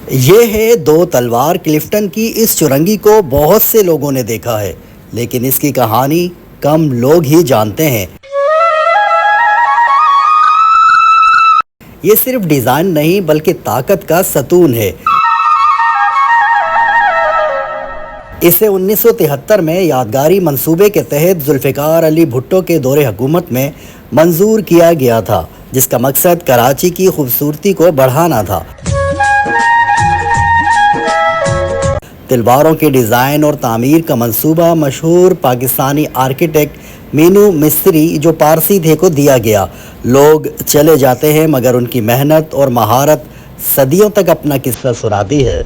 ये है दो तलवार क्लिफ्टन की। इस सुरंगी को बहुत से लोगों ने देखा है, लेकिन इसकी कहानी कम लोग ही जानते हैं। ये सिर्फ डिज़ाइन नहीं बल्कि ताकत का सतून है। इसे 1973 में यादगारी मंसूबे के तहत जुल्फ़िकार अली भुट्टो के दौरे हुकूमत में मंजूर किया गया था, जिसका मकसद कराची की खूबसूरती को बढ़ाना था। तलवारों के डिज़ाइन और तामीर का मंसूबा मशहूर पाकिस्तानी आर्किटेक्ट मीनू मिस्त्री जो पारसी थे को दिया गया। लोग चले जाते हैं मगर उनकी मेहनत और महारत सदियों तक अपना किस्सा सुनाती है।